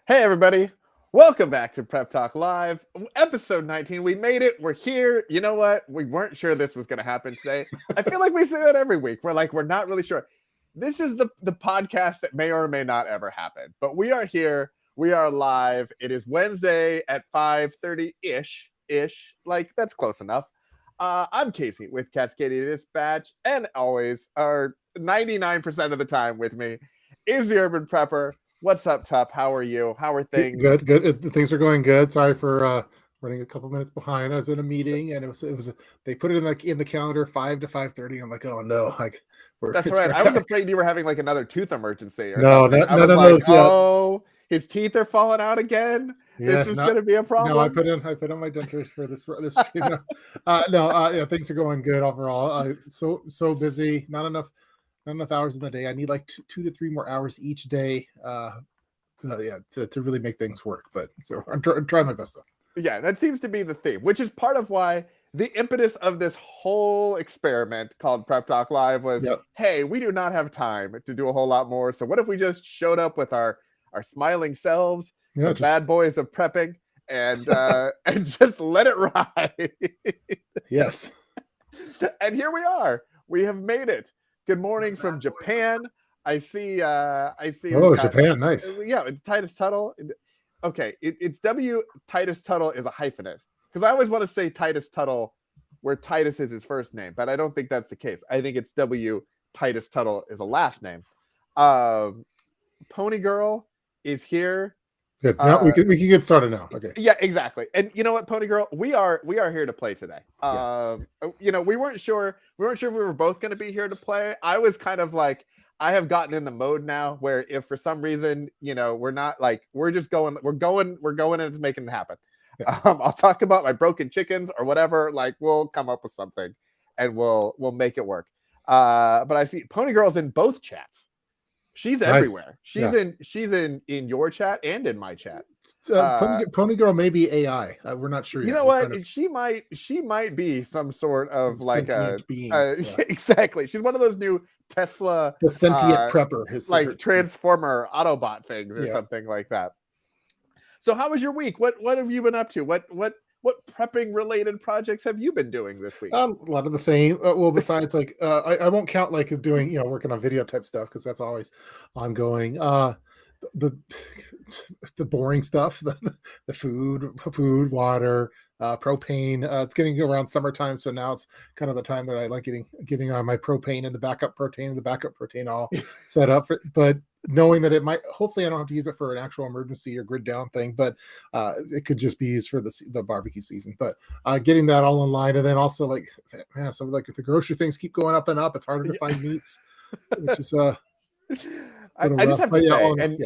Hey, everybody. Welcome back to Prep Talk Live, episode 19. We made it. We're here. You know what? We weren't sure this was going to happen today. I feel like we say that every week. We're not really sure. This is the podcast that may or may not ever happen. But we are here. We are live. It is Wednesday at 5:30-ish. Like, that's close enough. I'm Casey with Cascadia Dispatch. And always, our 99% of the time with me is the Urban Prepper. What's up, Tup? How are you? How are things? Good. Things are going good. Sorry for running a couple minutes behind. I was in a meeting, and it was. They put it in the calendar 5 to 5:30. I'm like, oh no, That's right. I was afraid you were having like another tooth emergency or no, something. I was like, oh, his teeth are falling out again. This is going to be a problem. No, I put in my dentures for this stream. Things are going good overall. So busy. Not enough hours in the day. I need like 2 to 3 more hours each day. To really make things work. But so I'm trying my best. Yeah, that seems to be the theme, which is part of why the impetus of this whole experiment called Prep Talk Live was, hey, we do not have time to do a whole lot more. So what if we just showed up with our smiling selves, the bad boys of prepping, and just let it ride? Yes. And here we are. We have made it. Good morning from Japan. I see. Oh, Japan, nice. Yeah, Titus Tuttle. Okay, it's W. Titus Tuttle is a hyphenate because I always want to say Titus Tuttle, where Titus is his first name, but I don't think that's the case. I think it's W. Titus Tuttle is a last name. Pony Girl is here. Good. Now we can get started now. Okay. Yeah, exactly. And you know what, Pony Girl, we are here to play today. We weren't sure if we were both going to be here to play. I was kind of like, I have gotten in the mode now where if for some reason, we're not like, we're going into making it happen. Yeah. I'll talk about my broken chickens or whatever. Like, we'll come up with something and we'll make it work. But I see Pony Girl's in both chats. She's nice. Everywhere. She's in your chat and in my chat. Pony Girl may be AI. We're not sure yet. You know what? She might be some sort of like a being. Exactly. She's one of those new Tesla, the sentient prepper, like Transformer Autobot things or something like that. So, how was your week? What have you been up to? What prepping related projects have you been doing this week? A lot of the same. Besides like I won't count like doing working on video type stuff because that's always ongoing. The boring stuff, the food, water, propane. It's getting around summertime, so now it's kind of the time that I like getting on my propane and the backup propane all set up. But knowing that it might, hopefully I don't have to use it for an actual emergency or grid down thing, but it could just be used for the barbecue season. But getting that all in line, and then also like, man, so like if the grocery things keep going up and up, it's harder to find meats, which is I just have to say,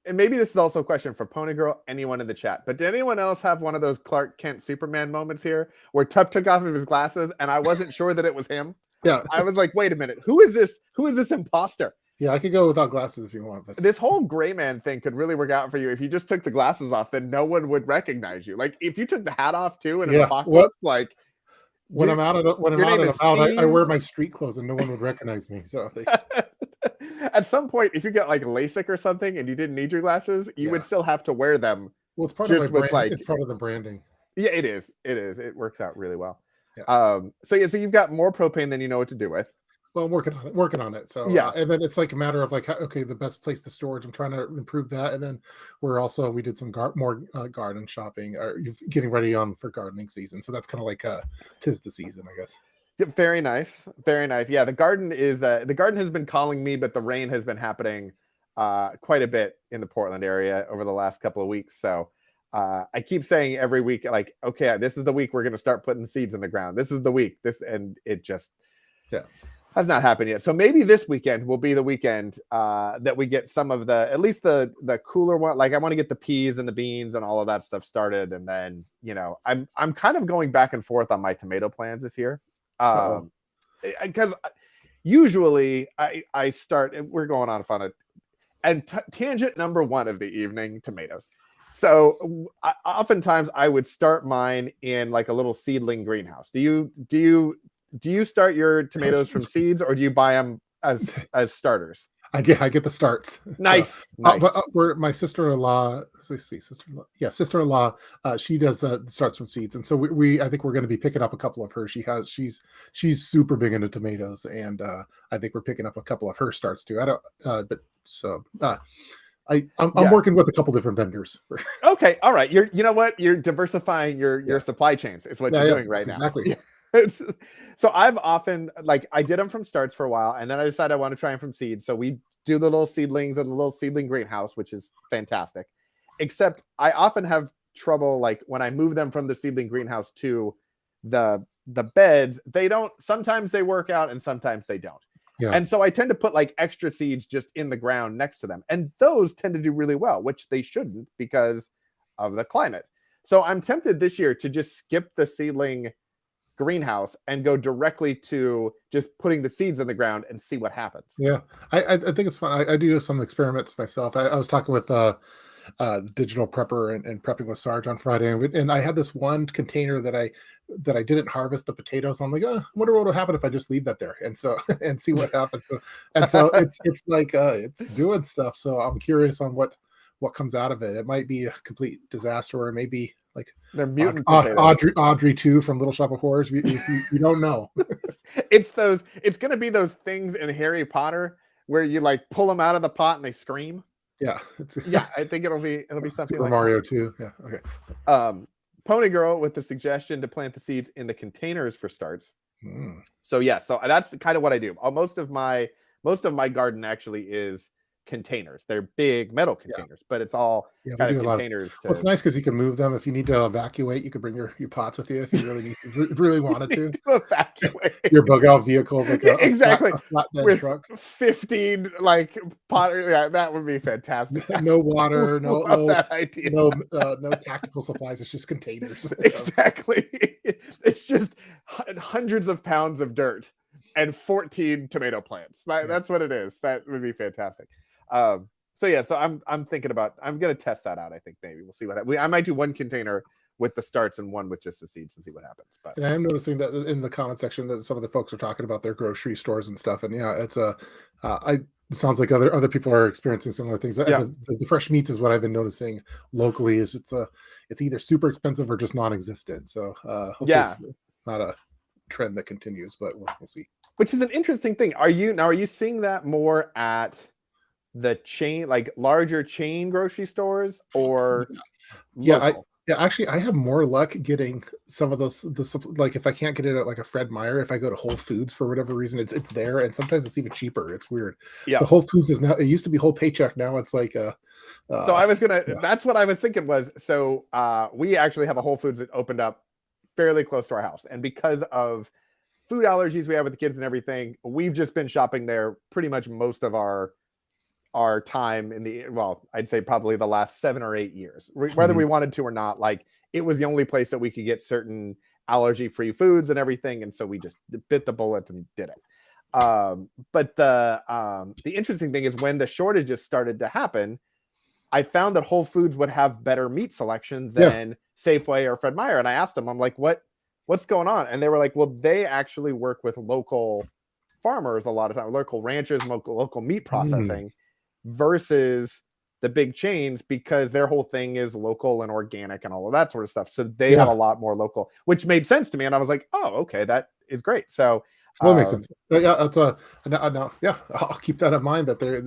and maybe this is also a question for Pony Girl, anyone in the chat, but did anyone else have one of those Clark Kent Superman moments here where Tup took off of his glasses and I wasn't sure that it was him? Yeah. I was like, wait a minute, who is this imposter? Yeah, I could go without glasses if you want. But this whole gray man thing could really work out for you if you just took the glasses off. Then no one would recognize you. Like if you took the hat off too, and an apocalypse, like when I'm out and about, I wear my street clothes and no one would recognize me. So at some point, if you get like LASIK or something and you didn't need your glasses, you would still have to wear them. Well, it's part of my brand. It's part of the branding. Yeah, it is. It works out really well. Yeah. So you've got more propane than you know what to do with. Well, I'm working on it. So and then it's like a matter of like, okay, the best place to storage. I'm trying to improve that, and then we did some more garden shopping, or getting ready for gardening season. So that's kind of like 'tis the season, I guess. Very nice, very nice. Yeah, the garden has been calling me, but the rain has been happening quite a bit in the Portland area over the last couple of weeks. So I keep saying every week, like, okay, this is the week we're going to start putting seeds in the ground. This is the week. And it just has not happened yet. So maybe this weekend will be the weekend that we get some of at least the cooler one. Like I want to get the peas and the beans and all of that stuff started. And then, I'm kind of going back and forth on my tomato plans this year. Because usually I start, we're going on fun. And tangent number one of the evening, tomatoes. So oftentimes I would start mine in like a little seedling greenhouse. Do you start your tomatoes from seeds, or do you buy them as starters? I get the starts. So, Nice, nice. but for my sister-in-law, let's see, sister-in-law, yeah, sister-in-law, she does starts from seeds, and so I think we're going to be picking up a couple of her. She's super big into tomatoes, and I think we're picking up a couple of her starts too. I don't, but so I'm Yeah. working with a couple different vendors. Okay. All right. You know what? You're diversifying your Yeah, supply chains is what yeah, you're yeah. doing right That's now. exactly. Yeah. It's- so I've often like I did them from starts for a while, and then I decided I want to try them from seeds. So we do the little seedlings in the little seedling greenhouse, which is fantastic. Except I often have trouble like when I move them from the seedling greenhouse to the beds. They don't. Sometimes they work out, and sometimes they don't. Yeah, And so I tend to put like extra seeds just in the ground next to them. And those tend to do really well, which they shouldn't because of the climate. So I'm tempted this year to just skip the seedling greenhouse and go directly to just putting the seeds in the ground and see what happens. yeah. I think it's fun. I do some experiments myself. I was talking with the digital prepper and prepping with Sarge on Friday, and I had this one container that I didn't harvest the potatoes. I'm like, oh, I wonder what will happen if I just leave that there, and so and see what happens. So it's like it's doing stuff. So I'm curious on what comes out of it. It might be a complete disaster, or maybe like They're mutant potatoes. Audrey 2 from Little Shop of Horrors. You don't know. It's going to be those things in Harry Potter where you like pull them out of the pot and they scream. Yeah, it's Yeah, I think it'll be something Super like Mario 2. Yeah, okay. that. Pony Girl with the suggestion to plant the seeds in the containers for starts. Mm. So yeah, so that's kind of what I do. Most of my garden actually is containers. They're big metal Yeah. containers, but it's all Yeah, we kind of do a lot of. containers Well, it's to nice because you can move them if you need to evacuate. You could bring your pots with you if you really wanted to. to evacuate. Your bug out vehicles like Exactly. a flatbed With truck. 15 like potter, yeah, that would be fantastic. No water, Love that idea. no tactical supplies. It's just containers. Exactly. It's just hundreds of pounds of dirt and 14 tomato plants. That's what it is. That would be fantastic. So yeah, so I'm thinking about I'm gonna test that out. I think maybe we'll see what I might do one container with the starts and one with just the seeds and see what happens. But And I am noticing that in the comment section that some of the folks are talking about their grocery stores and stuff. And yeah, it's it sounds like other people are experiencing similar things. yeah, The fresh meats is what I've been noticing locally. Is it's either super expensive or just non-existent. So hopefully yeah, it's not a trend that continues, but we'll see. which is an interesting thing. Are you seeing that more at the chain, like larger chain grocery stores, or Yeah, local? actually I have more luck getting some of those like if I can't get it at like a Fred Meyer, if I go to Whole Foods for whatever reason, it's there, and sometimes it's even cheaper. It's weird. Yeah. So Whole Foods is now, it used to be Whole Paycheck, now it's like So I was gonna. yeah. That's what I was thinking was. So we actually have a Whole Foods that opened up fairly close to our house, and because of food allergies we have with the kids and everything, we've just been shopping there pretty much most of our time in the I'd say probably the last 7 or 8 years, whether Mhm. we wanted to or not. Like it was the only place that we could get certain allergy-free foods and everything, and so we just bit the bullet and did it. But the interesting thing is when the shortages started to happen, I found that Whole Foods would have better meat selection Yeah. than Safeway or Fred Meyer. And I asked them, I'm like, what's going on? And they were like, well, they actually work with local farmers a lot of time, local ranchers, local meat processing versus the big chains, because their whole thing is local and organic and all of that sort of stuff. So they have Yeah. a lot more local, which made sense to me. And I was like, oh, okay, that is great. So Well, that makes um, sense. Yeah, that's a no, yeah, I'll keep that in mind that there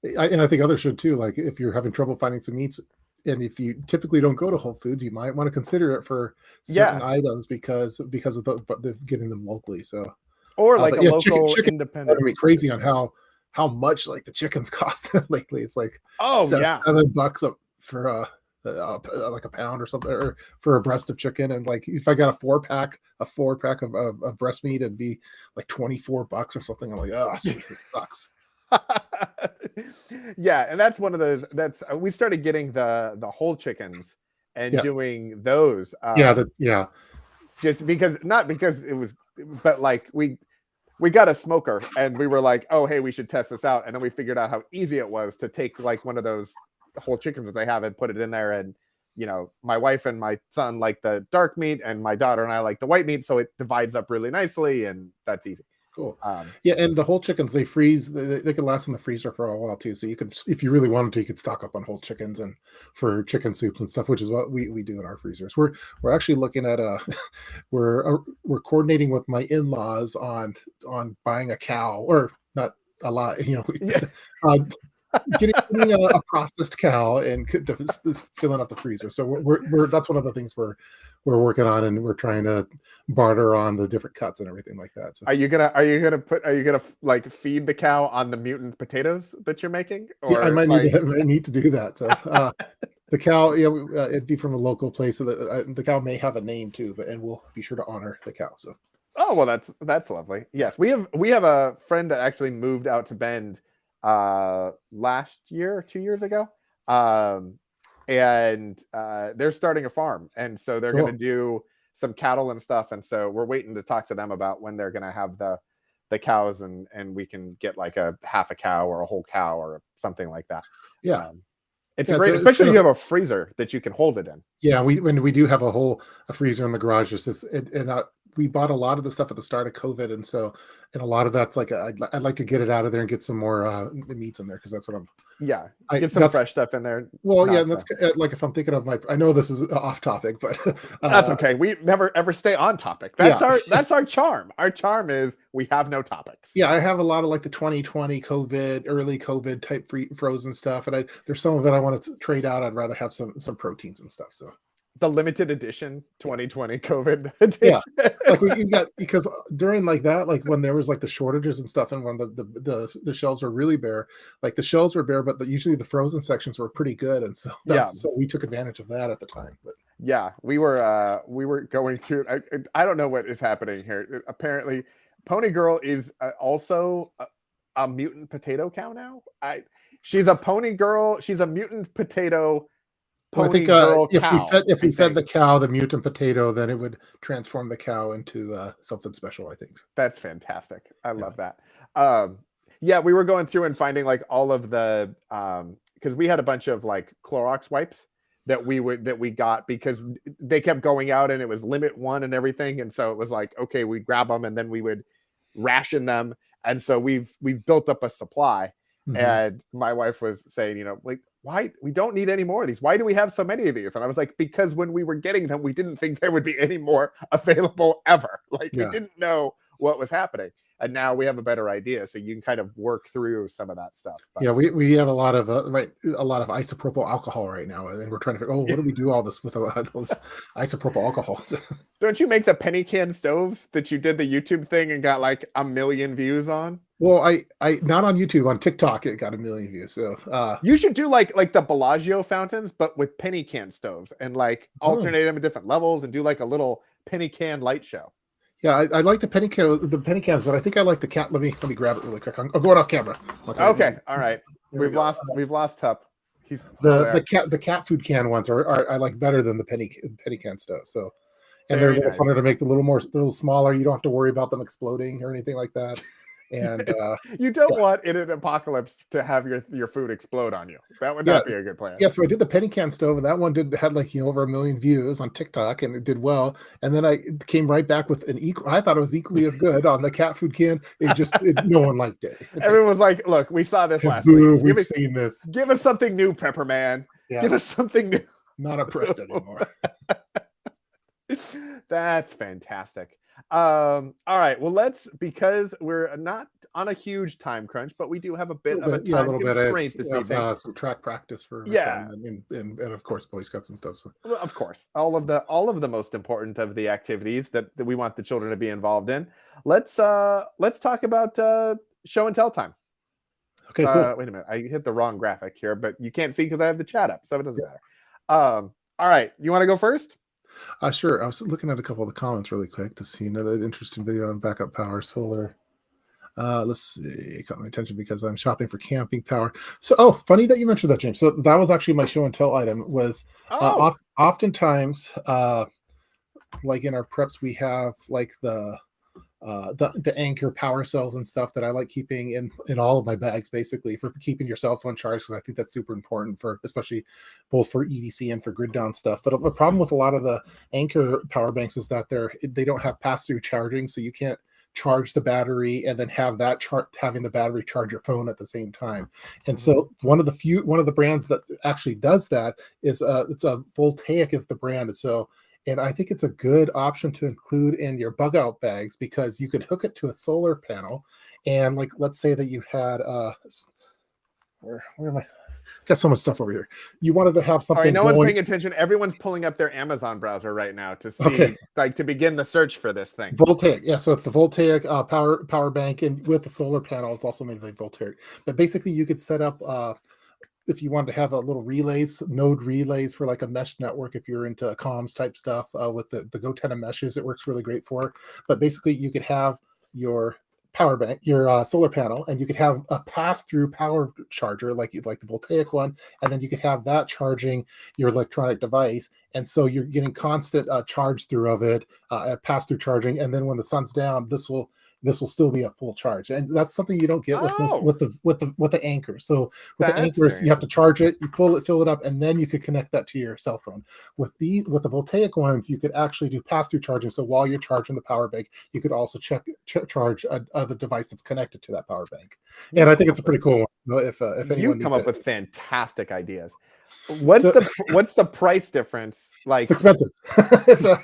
and I think others should too. Like if you're having trouble finding some meats, and if you typically don't go to Whole Foods, you might want to consider it for certain yeah, items because of the getting them locally. So, or like but a yeah, local chicken independent. driving me crazy on how much like the chickens cost lately. It's like Oh yeah. $7 up for like a pound or something, or for a breast of chicken. And like if I got a 4 pack of breast meat, it'd be like $24 or something. I'm like, oh, Jesus, sucks. Yeah, and that's one of those. That's we started getting the whole chickens and Yeah, doing those yeah, that's yeah, just because, not because it was, but like we got a smoker and we were like, oh hey, we should test this out, and then we figured out how easy it was to take like one of those whole chickens that they have and put it in there. And my wife and my son like the dark meat, and my daughter and I like the white meat, so it divides up really nicely, and that's easy. Cool. Um, Yeah, and the whole chickens, they freeze. They can last in the freezer for a while too. So you could, if you really wanted to, you could stock up on whole chickens and for chicken soups and stuff, which is what we do in our freezers. We're actually looking at we're coordinating with my in-laws on buying a cow, or not a lot, yeah, uh, getting a processed cow and filling up the freezer. So we're that's one of the things we're working on, and we're trying to barter on the different cuts and everything like that. So are you gonna like feed the cow on the mutant potatoes that you're making, yeah, I or might like? need to do that. So the cow, yeah, it'd be from a local place, so that the cow may have a name too, and we'll be sure to honor the cow. So Oh well, that's lovely. Yes, we have a friend that actually moved out to Bend last year, 2 years ago, um, and they're starting a farm, and so they're going to cool. do some cattle and stuff, and so we're waiting to talk to them about when they're going to have the cows, and we can get like a half a cow or a whole cow or something like that. Yeah, Um, it's a yeah, great, it's especially kind if of you have a freezer that you can hold it in. yeah. We do have a freezer in the garage. It's just we bought a lot of the stuff at the start of COVID, and a lot of that's like I'd like to get it out of there and get some more meats in there, because that's what Yeah, I get some that's fresh stuff in there. well, yeah, Not and that's like if I'm thinking of I know this is off topic, but That's okay. We never ever stay on topic. yeah, That's our charm. Our charm is we have no topics. yeah, I have a lot of like the 2020 COVID, early COVID type frozen stuff, and there's some of it I want to trade out. I'd rather have some proteins and stuff. So The limited edition 2020 COVID yeah, edition. like you got, because during like that, like when there was like the shortages and stuff, and when the shelves were really bare, like the shelves were bare, but usually the frozen sections were pretty good, and so Yeah, so we took advantage of that at the time. But yeah. We were going through. I don't know what is happening here. Apparently, Pony Girl is also a mutant potato cow now. She's a pony girl. She's a mutant potato well, I pony think girl if we cow. fed I think the cow the mutant potato, then it would transform the cow into something special, I think. that's fantastic. I Yeah. love that. Um, yeah, we were going through and finding like all of the because we had a bunch of like Clorox wipes that we got because they kept going out and it was limit one and everything, and so it was like okay, we'd grab them and then we would ration them, and so we've built up a supply. Hmm. And my wife was saying, like, why we don't need any more of these? Why do we have so many of these? And I was like, because when we were getting them, we didn't think there would be any more available ever. Like we Yeah. didn't know what was happening. And now we have a better idea. So you can kind of work through some of that stuff. But Yeah, we have a lot of a lot of isopropyl alcohol right now, and we're trying to figure, what do we do all this with all this isopropyl alcohol? don't you make the penny can stoves that you did the YouTube thing and got like 1 million views on? Well, I not on YouTube, on TikTok it got 1 million views. So You should do like the Bellagio fountains, but with penny can stoves and like oh, alternate them at different levels and do like a little penny can light show. yeah, I like the penny cans, but I think I like the cat. Let me grab it really quick. I'm going off camera. One second. Okay, all right. There we We've go. lost Hup. He's still there. The cat food can ones are I like better than the penny can stuff. So, and they're a Very little nice. funner to make, a little smaller. You don't have to worry about them exploding or anything like that. And You don't yeah. want in an apocalypse to have your food explode on you. That would not be a good plan. Yeah, so I did the penny can stove, and that one had like over 1 million views on TikTok, and it did well. And then I came right back with an equal. I thought it was equally as good on the cat food can. No one liked it. Everyone was like, "Look, we saw this last Boo, week. we've seen this. Give us something new, Pepper Man. Yeah, Give us something new." not impressed anymore. That's fantastic. All right. Well, because we're not on a huge time crunch, but we do have a bit of a Yeah, a time little bit constraint this of evening. some track practice for my Yeah. son, and of course Boy Scouts and stuff. So Well, of course, all of the most important of the activities that we want the children to be involved in. Let's talk about show and tell time. okay, cool. Wait a minute, I hit the wrong graphic here, but you can't see because I have the chat up, so it doesn't matter. All right, you want to go first? Sure. I was looking at a couple of the comments really quick to see another interesting video on backup power solar. Let's see. It caught my attention because I'm shopping for camping power. So, funny that you mentioned that, James. So that was actually my show and tell item. Was oftentimes, like in our preps, we have like the anchor power cells and stuff that I like keeping in all of my bags, basically for keeping your cell phone charged, because I think that's super important for, especially both for EDC and for grid down stuff. But a problem with a lot of the anchor power banks is that they don't have pass through charging, so you can't charge the battery, and then have that having the battery charge your phone at the same time. And Mhm. so one of the brands that actually does that is it's a Voltaic is the brand. So and I think it's a good option to include in your bug out bags, because you could hook it to a solar panel. And like, let's say that you had where am I? Got so much stuff over here. You wanted to have Sorry, something no one's going. paying attention. Everyone's pulling up their Amazon browser right now to Okay, see, like, to begin the search for this thing. Voltaic. Yeah, so it's the Voltaic power bank, and with the solar panel, it's also made by Voltaic. But basically, you could set up if you wanted to have a little node relays for like a mesh network, if you're into comms type stuff with the GoTenna meshes, it works really great for. But basically, you could have your power bank, your solar panel, and you could have a pass-through power charger like the Voltaic one, and then you could have that charging your electronic device, and so you're getting constant charge through of it, pass-through charging, and then when the sun's down, this will still be a full charge, and that's something you don't get with most Oh, with the anchor. So with the that's anchors, very you have to interesting. charge it, you fill it up, and then you could connect that to your cell phone. With the Voltaic ones, you could actually do pass-through charging. So while you're charging the power bank, you could also charge the device that's connected to that power bank. And You I think come it's up a with pretty cool one if you anyone come needs up it. with fantastic ideas. So What's the price difference? it's Like, expensive. It's a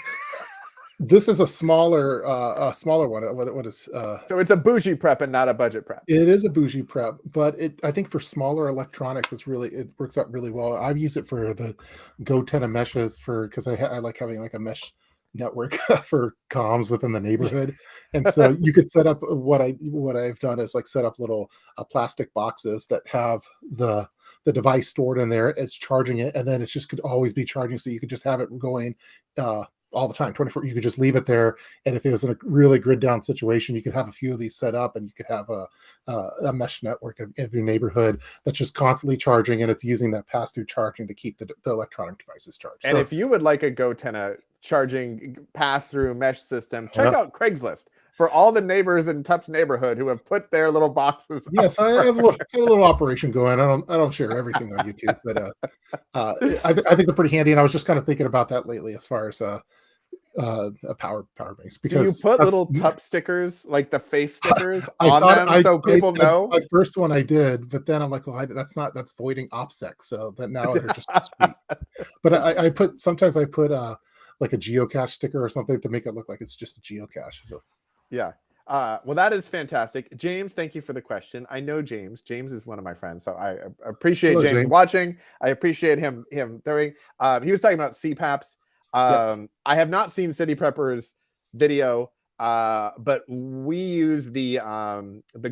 This is a smaller one. What is so it's a bougie prep and not a budget prep. It is a bougie prep, but I think for smaller electronics, it works out really well. I've used it for the GoTenna meshes because I like having like a mesh network for comms within the neighborhood, and so you could set up what I've done is like set up little plastic boxes that have the device stored in there as charging it, and then it just could always be charging, so you could just have it going uh, all the time, 24. You could just leave it there, and if it was in a really grid down situation, you could have a few of these set up, and you could have a mesh network of your neighborhood that's just constantly charging, and it's using that pass through charging to keep the electronic devices charged. And So if you would like a GoTenna charging pass-through mesh system, check yeah, out Craigslist for all the neighbors in Tup's neighborhood who have put their little boxes up. yes, I have a little operation going. I don't share everything on YouTube, but I think they're pretty handy, and I was just kind of thinking about that lately as far as a power banks, Do you because put that's little Tup stickers, like the face stickers, I on thought them so people know? my first one I did, but then I'm like, well, that's voiding OPSEC, so that now they're just discrete. But I put sometimes I put like a geocache sticker or something to make it look like it's just a geocache. So Yeah. Well, that is fantastic. James, thank you for the question. I know James. James is one of my friends, so I appreciate hello, James James. watching. I appreciate him throwing. He was talking about CPAPs. Yep. I have not seen City Preppers video, but we use the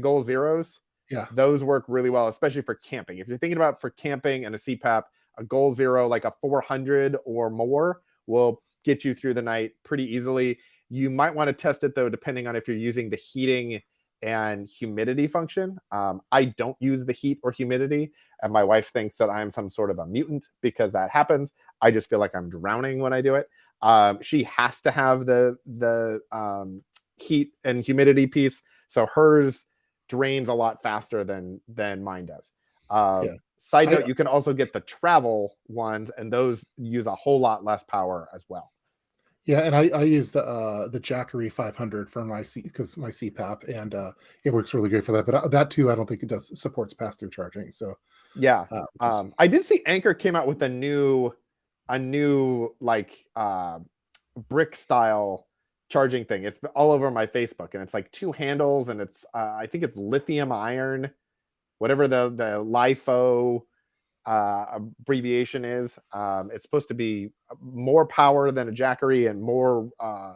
Goal Zeros. Yeah. Those work really well, especially for camping. If you're thinking about for camping and a CPAP, a Goal Zero like a 400 or more will get you through the night pretty easily. You might want to test it though, depending on if you're using the heating and humidity function. I don't use the heat or humidity, and my wife thinks that I'm some sort of a mutant because that happens. I just feel like I'm drowning when I do it. She has to have the heat and humidity piece, so hers drains a lot faster than mine does. Yeah. Side I note: you can also get the travel ones, and those use a whole lot less power as well. Yeah, and I use the Jackery 500 for my because my CPAP, and it works really great for that. But that too, I don't think it does supports pass through charging. So Yeah. which is I did see Anchor came out with a new like brick style charging thing. It's all over my Facebook, and it's like two handles, and it's I think it's lithium iron, whatever the LiFo abbreviation is. It's supposed to be more power than a Jackery and more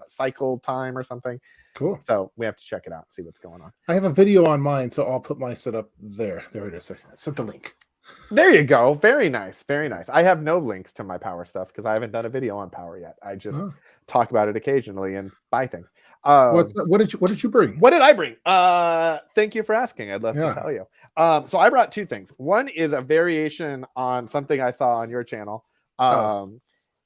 cycle time or something. cool. So we have to check it out and see what's going on. I have a video on mine, so I'll put my setup there. There it is. I sent the link. There you go. Very nice. Very nice. I have no links to my power stuff because I haven't done a video on power yet. I just Oh. talk about it occasionally and buy things. What did you bring? What did I bring? Thank you for asking. I'd love to Yeah. tell you. So I brought two things. One is a variation on something I saw on your channel.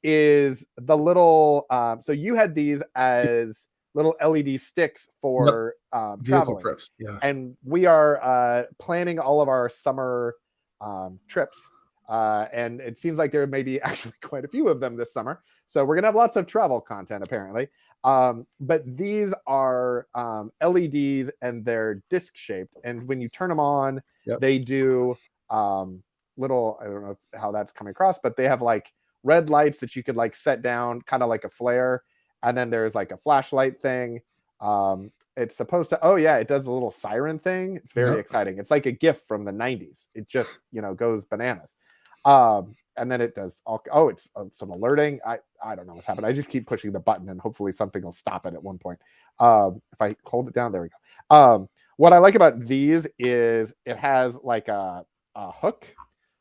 Is the little so you had these as little LED sticks for Vehicle traveling. trips. Yeah. And we are planning all of our summer trips And it seems like there may be actually quite a few of them this summer. So we're gonna have lots of travel content apparently. But these are LEDs and they're disc shaped. And when you turn them on, they do little, I don't know how that's coming across, but they have like red lights that you could like set down kind of like a flare. And then there's like a flashlight thing. It's supposed to, oh yeah, it does a little siren thing. It's very exciting. It's like a GIF from the 90s. It just, goes bananas. And then it does it's some alerting. I don't know what's happened. I just keep pushing the button and hopefully something will stop it at one point. If I hold it down, there we go. What I like about these is it has like a hook,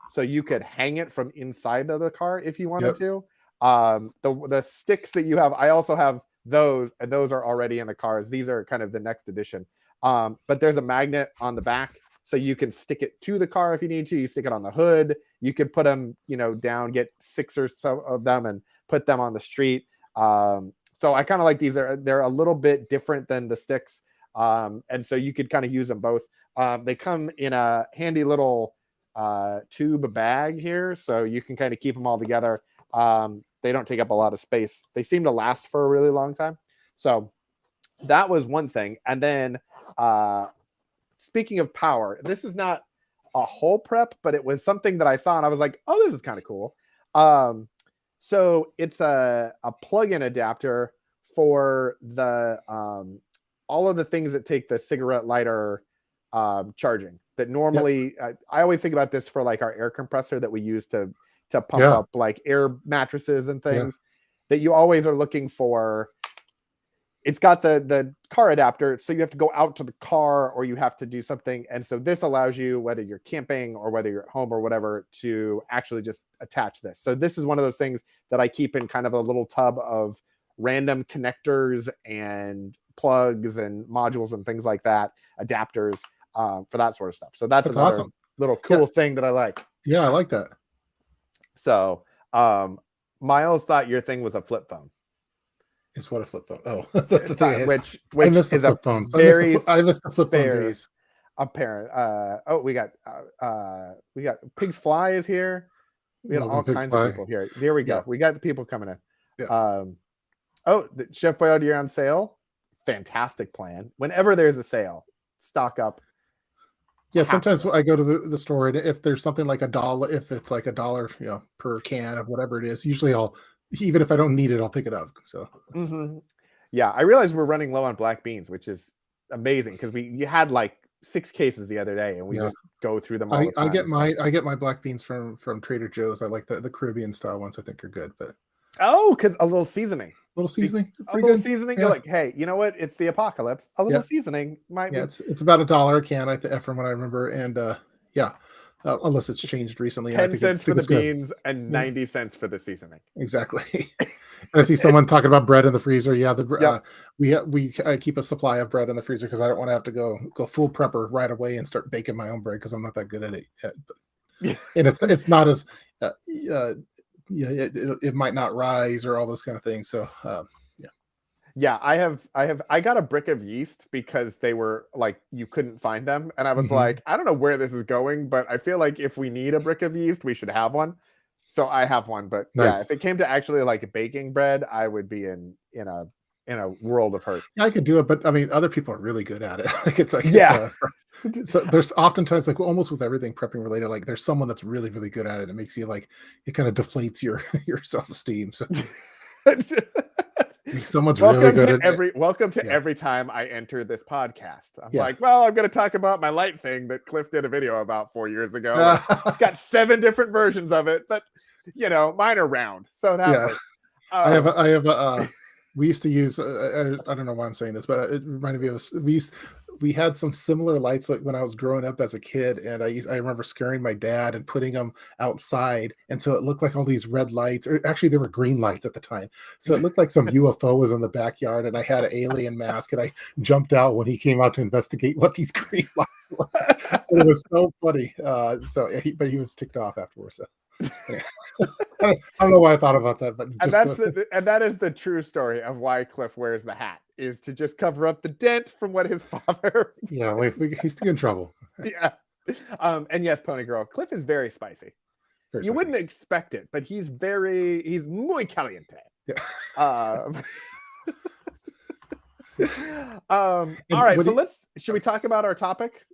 so you could hang it from inside of the car if you wanted to. The sticks that you have, I also have those, and those are already in the cars. These are kind of the next edition. But there's a magnet on the back, so you can stick it to the car if you need to. You stick it on the hood. You could put them, down, get 6 or so of them and put them on the street. So I kind of like these. They're a little bit different than the sticks. And so you could kind of use them both. They come in a handy little tube bag here, so you can kind of keep them all together. They don't take up a lot of space. They seem to last for a really long time. So that was one thing. And then speaking of power, this is not a whole prep, but it was something that I saw and I was like, oh, this is kind of cool. So it's a plug-in adapter for the all of the things that take the cigarette lighter charging that normally I always think about this for like our air compressor that we use to pump up like air mattresses and things that you always are looking for. It's got the car adapter, so you have to go out to the car or you have to do something. And so this allows you, whether you're camping or whether you're at home or whatever, to actually just attach this. So this is one of those things that I keep in kind of a little tub of random connectors and plugs and modules and things like that, adapters for that sort of stuff. So that's another awesome little cool thing that I like. Yeah, I like that. So Miles thought your thing was a flip phone. Is what a flip phone? Oh, which I missed the flip phones. I missed the flip phone days. Apparent. We got Pigs Fly is here. We got all kinds of people here. There we go. Yeah. We got the people coming in. Yeah. The Chef Boyardee on sale. Fantastic plan. Whenever there's a sale, stock up. Yeah, sometimes I go to the store, and if there's something like $1, if it's like $1, per can of whatever it is, usually even if I don't need it, I'll pick it up. So, yeah, I realize we're running low on black beans, which is amazing because you had like 6 cases the other day, and we just go through them all the time. I get my black beans from Trader Joe's. I like the Caribbean style ones. I think are good, but because a little seasoning. Seasoning. You're like, hey, you know what? It's the apocalypse. A little seasoning might be. It's about $1 a can, from what I remember, and unless it's changed recently. 10 cents for the beans and 90 cents for the seasoning. Exactly. I see someone talking about bread in the freezer. Yeah, I keep a supply of bread in the freezer because I don't want to have to go full prepper right away and start baking my own bread because I'm not that good at it yet. But, and it's not as it might not rise or all those kind of things. So I got a brick of yeast because they were like, you couldn't find them. And I was like, I don't know where this is going, but I feel like if we need a brick of yeast, we should have one. So I have one, but if it came to actually like baking bread, I would be in a world of hurt. Yeah, I could do it, but I mean, other people are really good at it. So there's oftentimes like almost with everything prepping related, like there's someone that's really, really good at it. It makes you like, it kind of deflates your self-esteem. So someone's really good at it. Welcome to every time I enter this podcast. I'm like, well, I'm going to talk about my light thing that Cliff did a video about 4 years ago. It's got 7 different versions of it, but mine are round. So that works. I have a we used to use I don't know why I'm saying this, but it reminded me of us. We had some similar lights like when I was growing up as a kid, and I remember scaring my dad and putting them outside, and so it looked like all these red lights, or actually they were green lights at the time, so it looked like some UFO was in the backyard, and I had an alien mask, and I jumped out when he came out to investigate what these green lights were. It was so funny. But he was ticked off afterwards. So. Yeah. I don't know why I thought about that, but that is the true story of why Cliff wears the hat, is to just cover up the dent from what his father. Yeah, he's in trouble. Yeah. And yes, Pony Girl, Cliff is very spicy. Very you spicy. wouldn't expect it, but he's muy caliente. Yeah. All And right, so should we talk about our topic?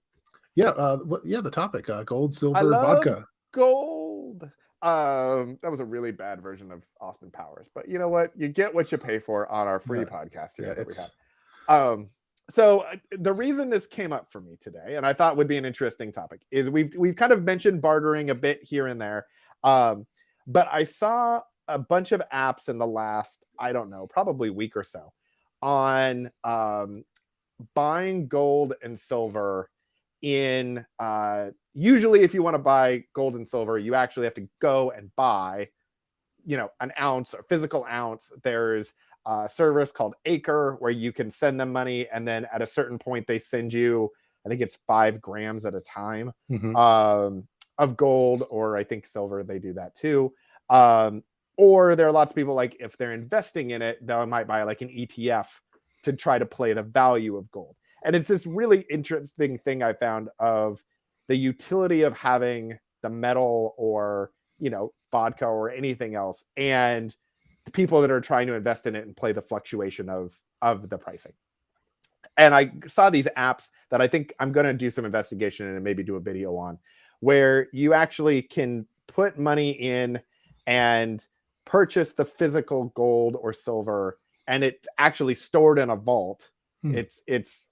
Yeah, the topic, gold, I silver, love vodka. gold. That was a really bad version of Austin Powers, but you know what? You get what you pay for on our free Yeah, podcast here yeah, that we it's have. So the reason this came up for me today, and I thought would be an interesting topic, is we've kind of mentioned bartering a bit here and there, but I saw a bunch of apps in the last, I don't know, probably week or so, on buying gold and silver in usually if you want to buy gold and silver, you actually have to go and buy, an ounce or physical ounce. There's a service called Acre where you can send them money, and then at a certain point they send you, I think it's 5 grams at a time of gold, or I think silver, they do that too. Or there are lots of people, like if they're investing in it, they might buy like an ETF to try to play the value of gold. And it's this really interesting thing I found of the utility of having the metal or, vodka or anything else, and the people that are trying to invest in it and play the fluctuation of the pricing. And I saw these apps that I think I'm going to do some investigation in and maybe do a video on, where you actually can put money in and purchase the physical gold or silver, and it's actually stored in a vault. It's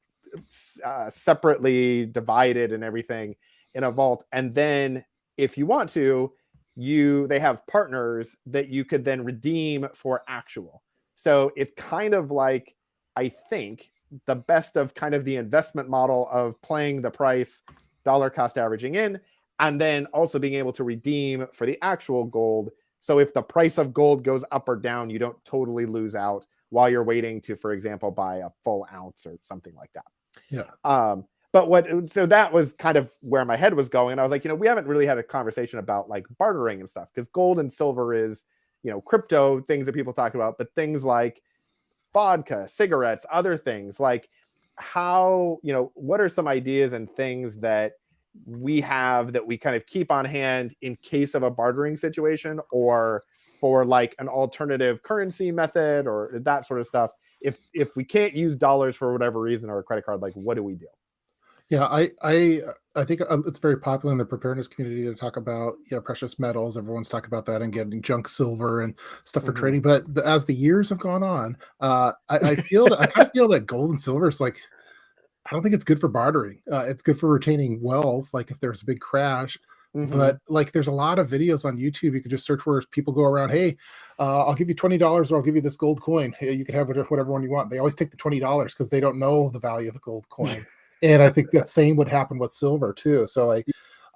separately divided and everything in a vault, and then if you want to, they have partners that you could then redeem for actual. So it's kind of like, I think, the best of kind of the investment model of playing the price, dollar cost averaging in, and then also being able to redeem for the actual gold. So if the price of gold goes up or down, you don't totally lose out while you're waiting to, for example, buy a full ounce or something like that. Yeah. So that was kind of where my head was going. And I was like, we haven't really had a conversation about like bartering and stuff, because gold and silver is, crypto things that people talk about, but things like vodka, cigarettes, other things, like how, what are some ideas and things that we have that we kind of keep on hand in case of a bartering situation, or for like an alternative currency method or that sort of stuff. If we can't use dollars for whatever reason, or a credit card, like what do we do? Yeah, I think it's very popular in the preparedness community to talk about precious metals. Everyone's talking about that and getting junk silver and stuff for trading. But as the years have gone on, I feel that I kind of feel that gold and silver is like, I don't think it's good for bartering. It's good for retaining wealth, like if there's a big crash. But like, there's a lot of videos on YouTube. You can just search where people go around. Hey, I'll give you $20, or I'll give you this gold coin. Hey, you can have whatever one you want. They always take the $20 because they don't know the value of a gold coin. And I think that same would happen with silver too. So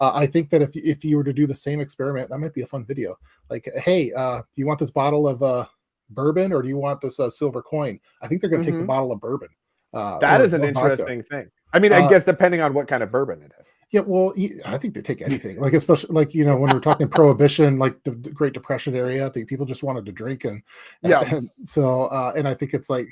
I think that if you were to do the same experiment, that might be a fun video. Like, hey, do you want this bottle of bourbon, or do you want this silver coin? I think they're going to take the bottle of bourbon. That is an interesting thing. I mean, I guess depending on what kind of bourbon it is. Yeah, well, I think they take anything. Like, especially like when we're talking Prohibition, like the Great Depression area, I think people just wanted to drink, and so and I think it's like,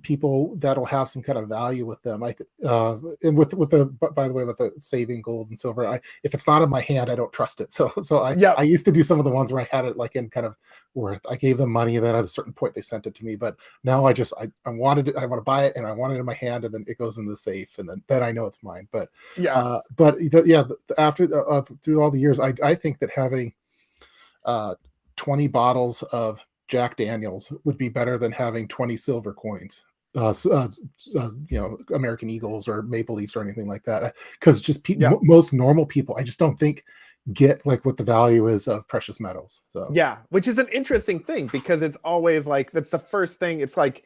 people that'll have some kind of value with them. And with the, by the way, with the saving gold and silver, if it's not in my hand, I don't trust it. So I used to do some of the ones where I had it like in kind of worth. I gave them money, and then at a certain point they sent it to me. But now I wanted it. I want to buy it, and I want it in my hand, and then it goes in the safe, and then I know it's mine. But after through all the years, I think that having 20 bottles of Jack Daniels would be better than having 20 silver coins, American Eagles or Maple Leafs or anything like that. Because just most normal people, I just don't think get like what the value is of precious metals. So which is an interesting thing, because it's always like, that's the first thing. It's like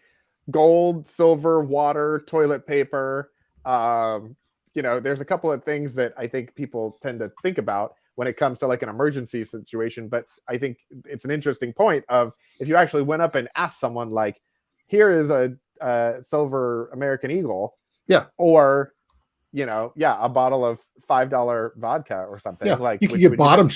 gold, silver, water, toilet paper. There's a couple of things that I think people tend to think about when it comes to like an emergency situation. But I think it's an interesting point of, if you actually went up and asked someone like, here is a silver American Eagle, or a bottle of $5 vodka or something, Yeah, like, you could which get would be nice.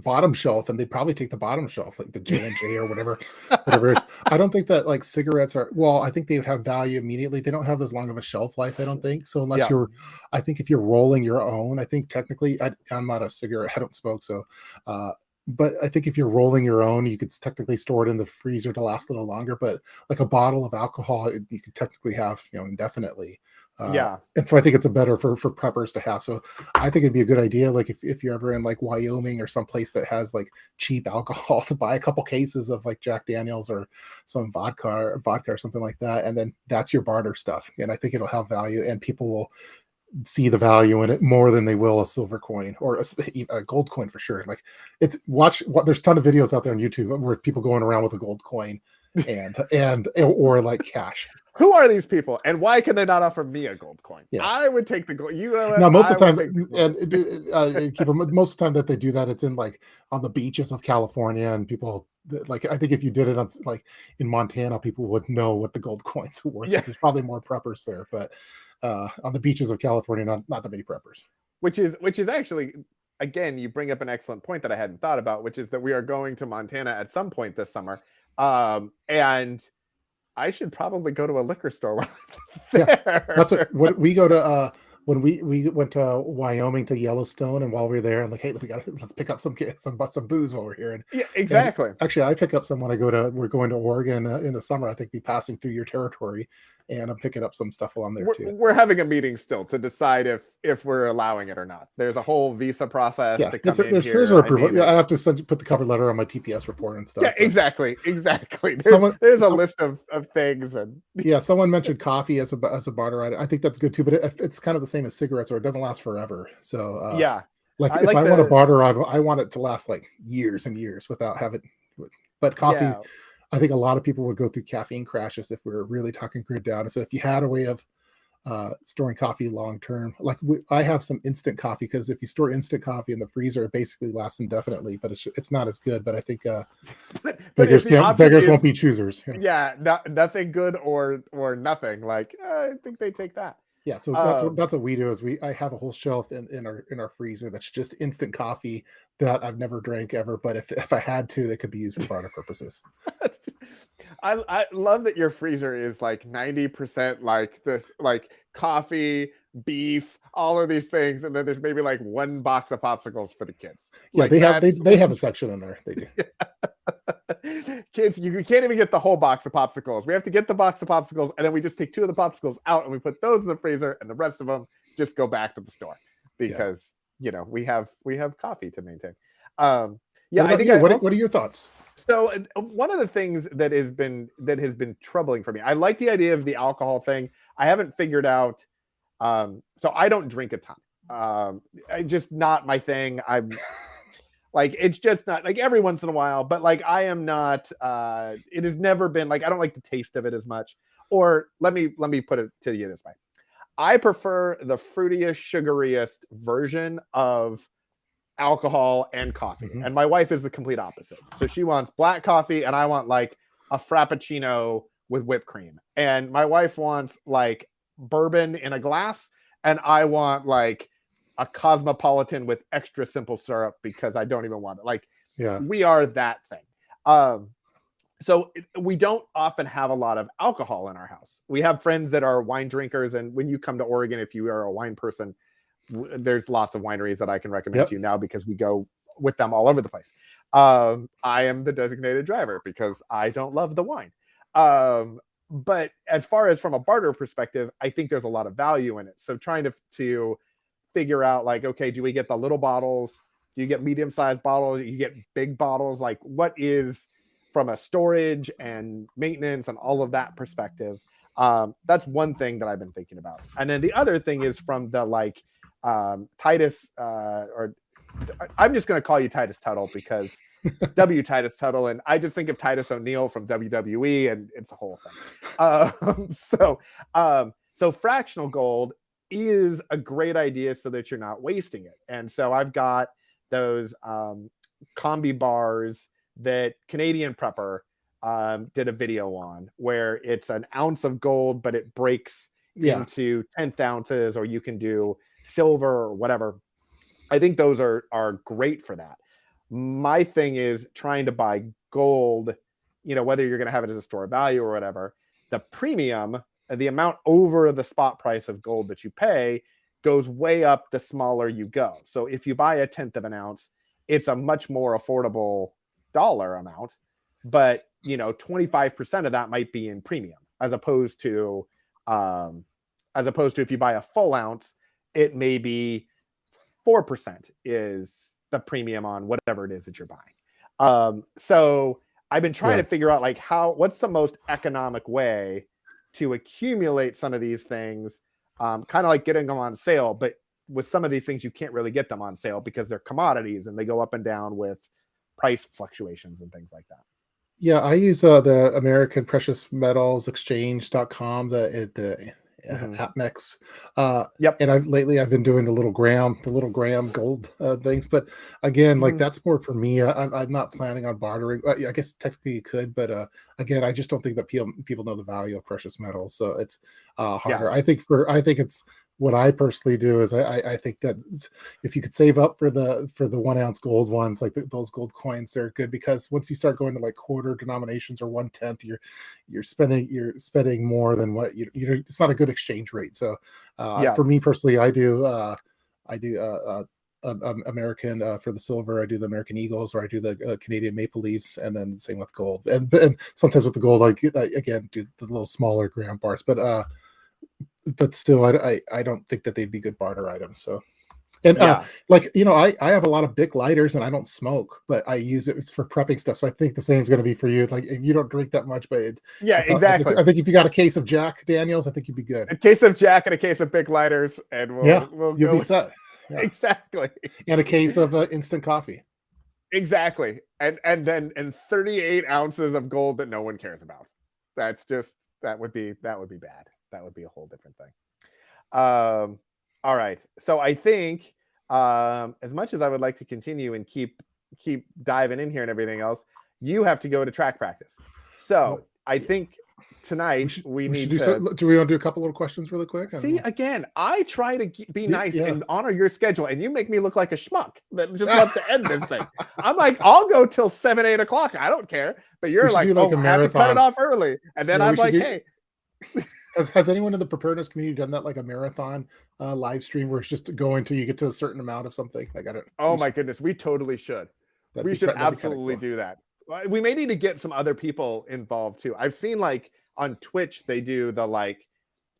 bottom shelf, and they'd probably take the bottom shelf, like the J&J or whatever it is. I don't think that like cigarettes are. Well, I think they would have value immediately. They don't have as long of a shelf life, I don't think. So unless Yeah, I think if you're rolling your own, I think technically, I'm not a cigarette. I don't smoke, so. Uh, but I think if you're rolling your own, you could technically store it in the freezer to last a little longer. But like a bottle of alcohol, you could technically have indefinitely. yeah, And so I think it's a better for preppers to have. So I think it'd be a good idea, like if you're ever in like Wyoming or someplace that has like cheap alcohol, to buy a couple cases of like Jack Daniels or some vodka or something like that, and then that's your barter stuff. And I think it'll have value, and people will see the value in it more than they will a silver coin or a gold coin for sure. Like there's a ton of videos out there on YouTube where people going around with a gold coin and or like cash. who are these people, and why can they not offer me a gold coin? Yeah. I would take the gold. You know what? Now, most I of the would time, take the gold. and keep most of the time that they do that, it's in like on the beaches of California, and people like I think if you did it on like in Montana, people would know what the gold coins were worth Yeah, because there's probably more preppers there. But on the beaches of California, not that many preppers. which is actually, again, you bring up an excellent point that I hadn't thought about, which is that we are going to Montana at some point this summer, and I should probably go to a liquor store while I'm Yeah, there. that's what we go to. When we went to Wyoming to Yellowstone, and while we were there, I'm like, hey, let's pick up some booze while we're here. Yeah, And exactly. actually, I pick up some when we're going to Oregon in the summer. I think be passing through your territory, and I'm picking up some stuff while I'm there too. We're having a meeting still to decide if we're allowing it or not. There's a whole visa process Yeah, to come in there's here. a I mean, I have to put the cover letter on my TPS report and yeah, stuff. But exactly. There's someone, there's a so list of things, and yeah, someone mentioned coffee as a barter item. I think that's good too, but it's kind of the same as cigarettes, or it doesn't last forever. So yeah, like I if like I want to the barter, I want it to last like years and years without having. But coffee, yeah. I think a lot of people would go through caffeine crashes if we were really talking grid down. So if you had a way of storing coffee long term, like I have some instant coffee, because if you store instant coffee in the freezer, it basically lasts indefinitely, but it's not as good. But I think But if the option beggars is, won't be choosers. Yeah. yeah, nothing good or nothing, like, I think they take that. Yeah, so Um, that's what we do is I have a whole shelf in our freezer that's just instant coffee that I've never drank ever, but if I had to, it could be used for barter purposes. I love that your freezer is like 90% like this, like coffee, beef, all of these things, and then there's maybe like one box of popsicles for the kids. Yeah, Like, that's they have a section in there. They do. kids, you can't even get the whole box of popsicles. We have to get the box of popsicles, and then we just take two of the popsicles out and we put those in the freezer, and the rest of them just go back to the store Yeah. because we have coffee to maintain. Yeah, What I about think you? I also, What are your thoughts? so one of the things that has been troubling for me. I like the idea of the alcohol thing. I haven't figured out. So I don't drink a ton. Just not my thing. I'm like, it's just not, like, every once in a while, but like I am not. It has never been like, I don't like the taste of it as much. Or let me put it to you this way. I prefer the fruitiest, sugariest version of alcohol and coffee. Mhm. And my wife is the complete opposite. So she wants black coffee, and I want like a frappuccino with whipped cream. And my wife wants like bourbon in a glass, and I want like a cosmopolitan with extra simple syrup because I don't even want it. Like, Yeah. we are that thing. So we don't often have a lot of alcohol in our house. We have friends that are wine drinkers, and when you come to Oregon, if you are a wine person, there's lots of wineries that I can recommend to Yep. you now because we go with them all over the place. I am the designated driver because I don't love the wine. But as far as from a barter perspective, I think there's a lot of value in it. So trying to figure out, like, okay, do we get the little bottles? Do you get medium-sized bottles? You get big bottles? Like, what is, from a storage and maintenance and all of that perspective? That's one thing that I've been thinking about. And then the other thing is from the like Titus, or I'm just going to call you Titus Tuttle because it's W. Titus Tuttle, and I just think of Titus O'Neil from WWE, and it's a whole thing. So fractional gold is a great idea so that you're not wasting it. And so I've got those combi bars that Canadian Prepper did a video on, where it's an ounce of gold, but it breaks Yeah. into 10th ounces, or you can do silver or whatever. I think those are great for that. My thing is trying to buy gold, whether you're going to have it as a store of value or whatever, the premium, the amount over the spot price of gold that you pay goes way up the smaller you go. So if you buy a 10th of an ounce, it's a much more affordable dollar amount, but 25% of that might be in premium, as opposed to if you buy a full ounce, it may be 4% is the premium on whatever it is that you're buying. So I've been trying to figure out what's the most economic way to accumulate some of these things, kind of like getting them on sale. But with some of these things, you can't really get them on sale because they're commodities and they go up and down with price fluctuations and things like that. Yeah, I use the American Precious Metals Exchange.com, the AppMex. Yep. And I've been doing the little gram gold things, but again, like that's more for me. I'm not planning on bartering. I guess technically you could, but again, I just don't think that people know the value of precious metals, so it's harder. Yeah. I think it's what I personally do is I think that if you could save up for the 1 ounce gold ones, like those gold coins, they're good, because once you start going to like quarter denominations or 1/10, you're spending more than what it's not a good exchange rate. So for me personally, I do American for the silver. I do the American Eagles, or I do the Canadian Maple Leafs, and then same with gold. And sometimes with the gold, I again do the little smaller gram bars, but still, I don't think that they'd be good barter items. So, and I have a lot of Bic lighters, and I don't smoke, but I use it for prepping stuff. So I think the same is going to be for you. Like, if you don't drink that much, but exactly. I think if you got a case of Jack Daniels, I think you'd be good. A case of Jack and a case of Bic lighters, and we'll you'll be set. Yeah. Exactly. And a case of instant coffee. Exactly. And then 38 ounces of gold that no one cares about. That would be bad. That would be a whole different thing. All right. So I think as much as I would like to continue and keep diving in here and everything else, you have to go to track practice. So I think tonight we need to. Do we want to do a couple little questions really quick? See, again, I try to be nice and honor your schedule, and you make me look like a schmuck that just wants to end this thing. I'm like, I'll go till 7, 8 o'clock. I don't care. But you're like, oh, I have to cut it off early. And then I'm like, hey. Has anyone in the preparedness community done that, like a marathon live stream where it's just go until you get to a certain amount of something? Oh my goodness, we totally should. We should absolutely do that. We may need to get some other people involved too. I've seen like on Twitch they do the like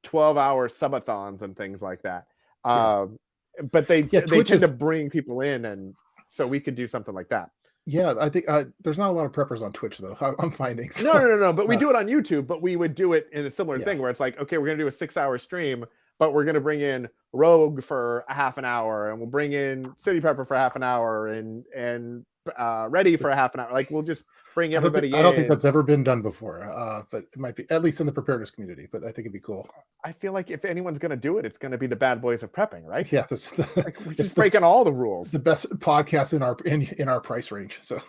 12-hour subathons and things like that. But they tend to bring people in, and so we could do something like that. Yeah, I think there's not a lot of preppers on Twitch though. I'm finding. So. No. But we do it on YouTube. But we would do it in a similar thing where it's like, okay, we're gonna do a 6-hour stream, but we're gonna bring in Rogue for a half an hour, and we'll bring in City Prepper for half an hour, and Ready for a half an hour. Like, we'll just bring everybody in. I don't think that's ever been done before, but it might be, at least in the preparedness community. But I think it'd be cool. I feel like if anyone's going to do it, it's going to be the bad boys of prepping, right? Yeah, we're just breaking all the rules. The best podcast in our price range. So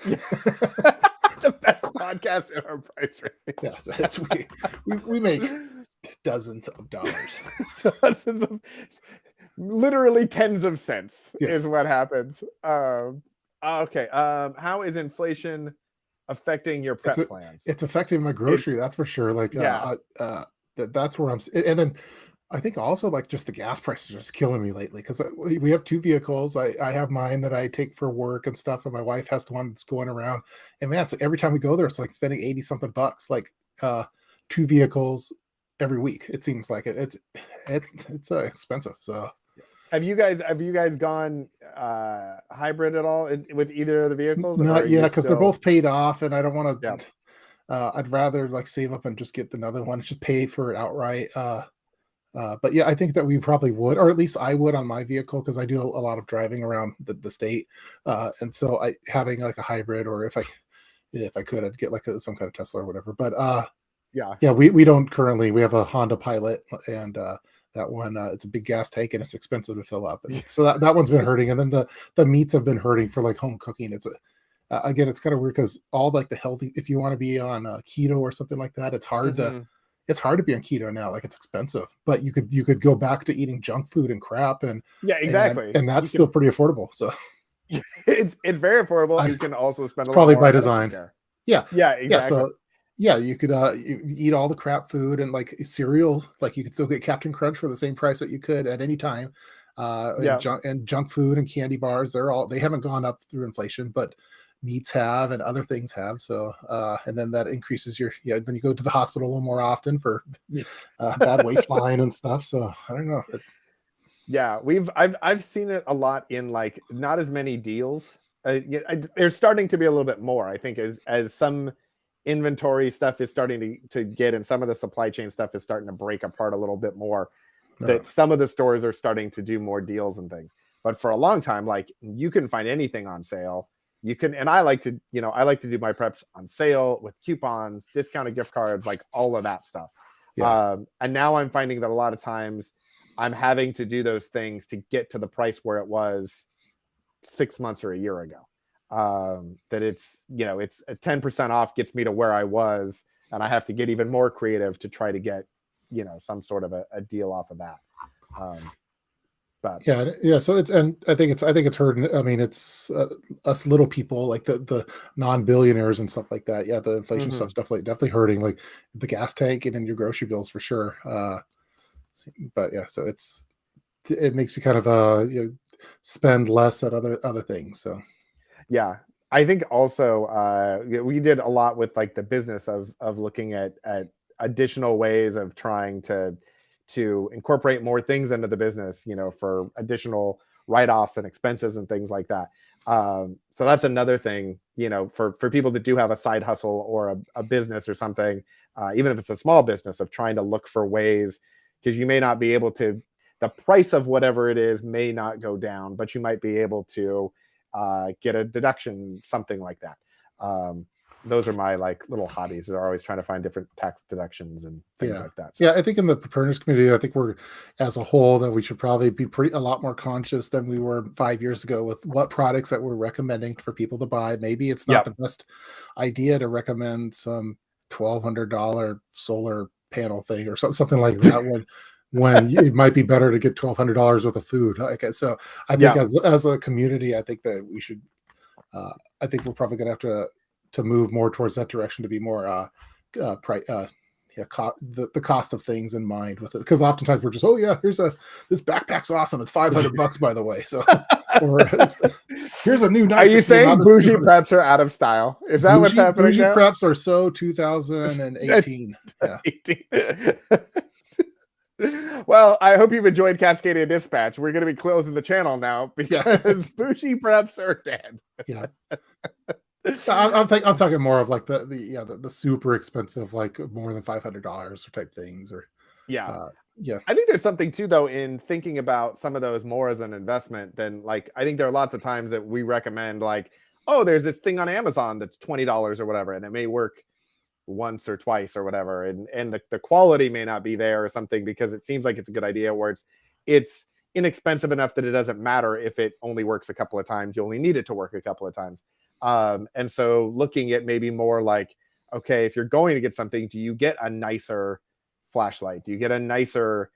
the best podcast in our price range. Yeah, so that's we make dozens of dollars, literally tens of cents is what happens. Okay. How is inflation affecting your prep plans? It's affecting my grocery, that's for sure. Like, that's where I'm. And then I think also like just the gas prices are just killing me lately, because we have 2 vehicles. I have mine that I take for work and stuff, and my wife has the one that's going around. And man, it's, every time we go there, it's like spending $80-something, like 2 vehicles every week. It seems like it's expensive. So. Have you guys gone hybrid at all with either of the vehicles? Not yet, because they're both paid off, and I don't want to. Yeah. I'd rather like save up and just get another one, just pay for it outright. But yeah, I think that we probably would, or at least I would on my vehicle, because I do a lot of driving around the state, and so having like a hybrid, or if I could, I'd get like some kind of Tesla or whatever. But we don't currently. We have a Honda Pilot, and that one, it's a big gas tank, and it's expensive to fill up. So that one's been hurting. And then the meats have been hurting for like home cooking. It's again, it's kind of weird, because all like the healthy, if you want to be on keto or something like that, it's hard to it's hard to be on keto now. Like it's expensive, but you could go back to eating junk food and crap, and Yeah, exactly. and that's You still can. pretty affordable. So It's very affordable. I, You can also spend it's a lot probably more by on medical design. care. Yeah, Yeah, yeah. exactly. So yeah, you could you eat all the crap food and like cereal. Like you could still get Captain Crunch for the same price that you could at any time. Yeah. And junk food and candy bars, they haven't gone up through inflation, but meats have and other things have. So and then that increases your then you go to the hospital a little more often for bad waistline and stuff. So I don't know. Yeah, I've seen it a lot in like not as many deals. There's starting to be a little bit more, I think, as some inventory stuff is starting to get, and some of the supply chain stuff is starting to break apart a little bit more. That some of the stores are starting to do more deals and things. But for a long time, like you can find anything on sale. You can, and I like to do my preps on sale with coupons, discounted gift cards, like all of that stuff. Yeah. And now I'm finding that a lot of times I'm having to do those things to get to the price where it was 6 months or a year ago. That it's it's a 10% off gets me to where I was, and I have to get even more creative to try to get some sort of a deal off of that. But yeah. So and I think it's hurting. I mean, it's us little people like the non-billionaires and stuff like that. Yeah, the inflation stuff's definitely hurting. Like the gas tank and in your grocery bills for sure. But yeah, so it makes you kind of spend less at other things. So yeah, I think also we did a lot with like the business of looking at additional ways of trying to incorporate more things into the business, for additional write-offs and expenses and things like that. So that's another thing, for people that do have a side hustle or a business or something, even if it's a small business, of trying to look for ways, because you may not be able to, the price of whatever it is may not go down, but you might be able to get a deduction, something like that. Those are my like little hobbies. They're always trying to find different tax deductions and things like that. So. Yeah, I think in the preparedness community, I think we're as a whole that we should probably be a lot more conscious than we were 5 years ago with what products that we're recommending for people to buy. Maybe it's not the best idea to recommend some $1,200 solar panel thing or something like that when it might be better to get $1,200 worth of food. So I think as a community, I think that we should. I think we're probably going to have to move more towards that direction to be more the cost of things in mind with it, because oftentimes we're just this backpack's awesome, it's $500 by the way, so or here's a new knife. Are you saying bougie preps are out of style? Is that what's happening? Bougie preps are so 2018. Yeah. Well, I hope you've enjoyed Cascadia Dispatch. We're going to be closing the channel now because bougie preps are dead. Yeah. I'm talking more of like the super expensive, like more than $500 type things, or I think there's something too though in thinking about some of those more as an investment than like, I think there are lots of times that we recommend like, oh, there's this thing on Amazon that's $20 or whatever, and it may work once or twice or whatever, and the quality may not be there or something, because it seems like it's a good idea where it's inexpensive enough that it doesn't matter if it only works a couple of times. You only need it to work a couple of times. And so looking at maybe more like, okay, if you're going to get something, do you get a nicer flashlight? Do you get a nicer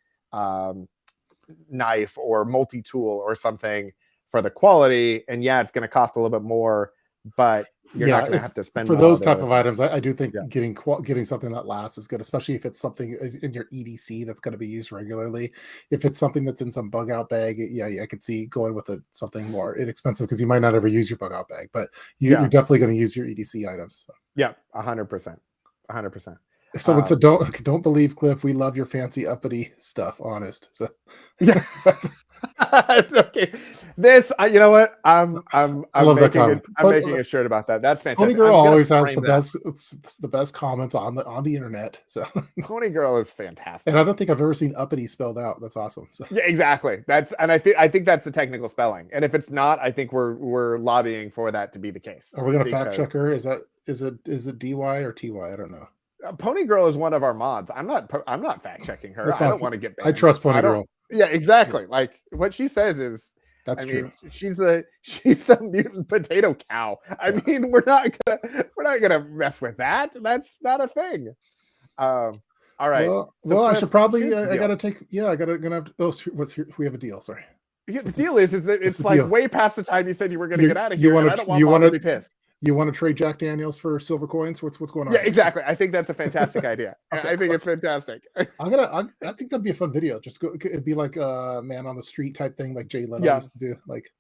knife or multi-tool or something for the quality? And yeah, it's going to cost a little bit more, but you're not going to have to spend for those type of items. I do think getting something that lasts is good, especially if it's something in your EDC that's going to be used regularly. If it's something that's in some bug out bag, I could see going with something more inexpensive, because you might not ever use your bug out bag, but you're definitely going to use your EDC items. So. Yeah, 100%. Someone said, "Don't believe Cliff. We love your fancy uppity stuff. Honest." So yeah. Okay. This, you know what? I'm making a shirt about that. That's fantastic. Pony Girl always has the best. It's the best comments on the internet. So Pony Girl is fantastic, and I don't think I've ever seen uppity spelled out. That's awesome. So. Yeah, exactly. I think that's the technical spelling. And if it's not, I think we're lobbying for that to be the case. Are we going to fact check her? Is it DY or TY? I don't know. Pony Girl is one of our mods. I'm not fact checking her. I don't want to get banned. I trust Pony Girl. Yeah, exactly. Like what she says is true. She's the mutant potato cow. I mean, we're not gonna mess with that. That's not a thing. All right. So I Cliff, should probably. here's the I deal. gotta take. Yeah, I gotta gonna have to. Oh, what's here? We have a deal. Sorry. The What's deal is that what's it's the like deal? way past the time you said you were going to You get out of you here, and want I don't to want Mom to be pissed. you want to trade Jack Daniels for silver coins? What's going on? Yeah, Here? exactly. I think that's a fantastic idea. Okay, I think cool. it's fantastic. I think that'd be a fun video. Just go. It'd be like a man on the street type thing, like Jay Leno Yeah. used to do. Like,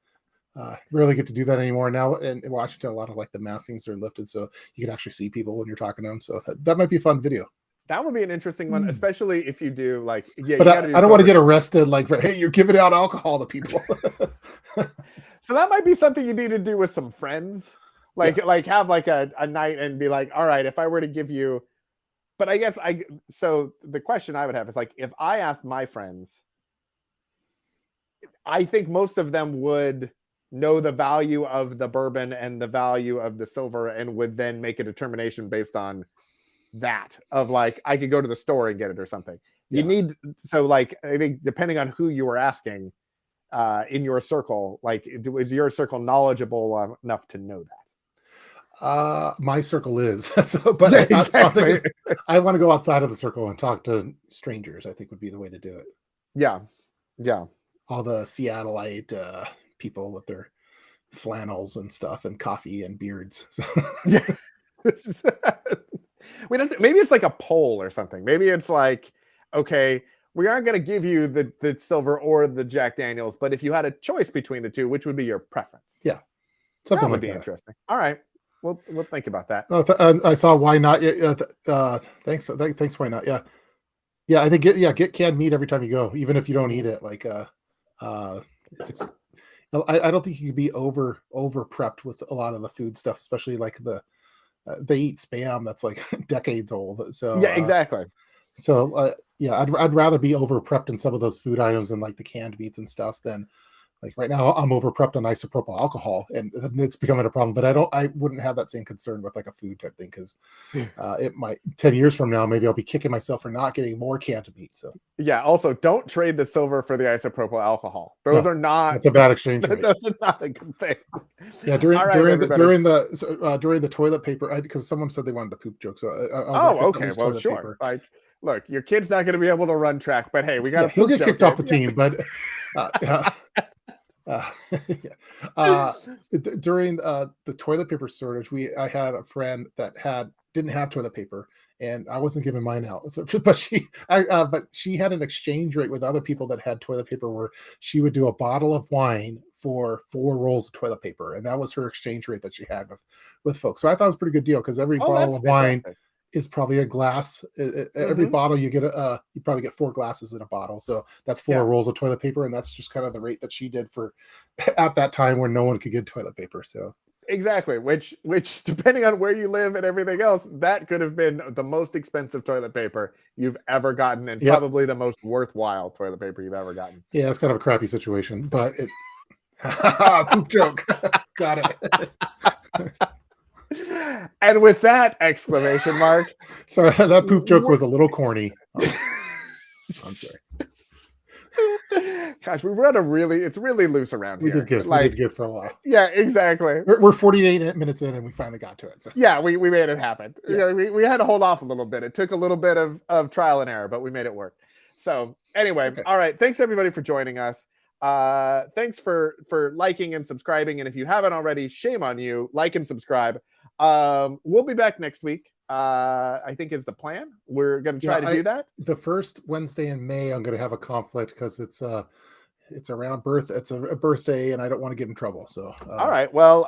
rarely get to do that anymore now. And in Washington, a lot of like the mask things are lifted, so you can actually see people when you're talking to them. So that might be a fun video. That would be an interesting one, especially if you do like, yeah. But You got to do I don't want to silver. get arrested. Like, for, hey, you're giving out alcohol to people. So that might be something you need to do with some friends, like have like a night and be like, all right, if I were to give you, but I guess so the question I would have is like, if I asked my friends, I think most of them would know the value of the bourbon and the value of the silver and would then make a determination based on that of like, I could go to the store and get it or something. You need, so like, I think depending on who you were asking in your circle, like is your circle knowledgeable enough to know that? My circle is so, but Yeah, exactly. I want to go outside of the circle and talk to strangers. I think would be the way to do it. Yeah. All the Seattleite people with their flannels and stuff and coffee and beards. So. Yeah. Maybe it's like a poll or something. Maybe it's like, okay, we aren't going to give you the silver or the Jack Daniels, but if you had a choice between the two, which would be your preference? Yeah, something that would like be that. Interesting. All right, we'll think about that. I saw why not. Thanks. Why not? Yeah. I think get canned meat every time you go, even if you don't eat it. Like I don't think you could be over prepped with a lot of the food stuff, especially like they eat spam that's like decades old. So yeah, exactly. I'd rather be over prepped in some of those food items and like the canned meats and stuff than like right now I'm over prepped on isopropyl alcohol and it's becoming a problem. But I wouldn't have that same concern with like a food type thing because it might 10 years from now maybe I'll be kicking myself for not getting more canned meat. So yeah, also don't trade the silver for the isopropyl alcohol. Those are not. That's a bad exchange rate. Those are not a good thing. Yeah, during the toilet paper, because someone said they wanted a poop joke. So okay, well, sure. Paper. Like, look, your kid's not going to be able to run track, but hey, we got he'll get kicked off the team. But during the toilet paper shortage, I had a friend that didn't have toilet paper, and I wasn't giving mine out. So, but she had an exchange rate with other people that had toilet paper where she would do a bottle of wine for 4 rolls of toilet paper, and that was her exchange rate that she had with folks. So I thought it was a pretty good deal because every bottle of wine is probably a glass. Every bottle you get you probably get 4 glasses in a bottle, so that's 4 rolls of toilet paper, and that's just kind of the rate that she did for at that time where no one could get toilet paper. So exactly, which depending on where you live and everything else, that could have been the most expensive toilet paper you've ever gotten, and probably the most worthwhile toilet paper you've ever gotten. Yeah, it's kind of a crappy situation, but it poop joke. Got it. And with that exclamation mark, sorry, that poop joke was a little corny. I'm sorry. Gosh, we run it's really loose around here. We did good. We did good for a while. Yeah, exactly. We're 48 minutes in and we finally got to it. So. Yeah, we made it happen. Yeah, we had to hold off a little bit. It took a little bit of trial and error, but we made it work. So anyway, All right. Thanks everybody for joining us. Thanks for liking and subscribing. And if you haven't already, shame on you. Like and subscribe. We'll be back next week. I think is the plan. We're going to try to do that. The first Wednesday in May, I'm going to have a conflict because it's around it's a birthday and I don't want to get in trouble. So, all right. Well,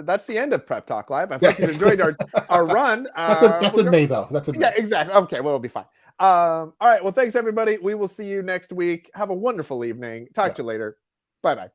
that's the end of Prep Talk Live. I hope you enjoyed our run. That's in May though. That's in May. Yeah, exactly. Okay. Well, it'll be fine. All right. Well, thanks everybody. We will see you next week. Have a wonderful evening. Talk to you later. Bye-bye.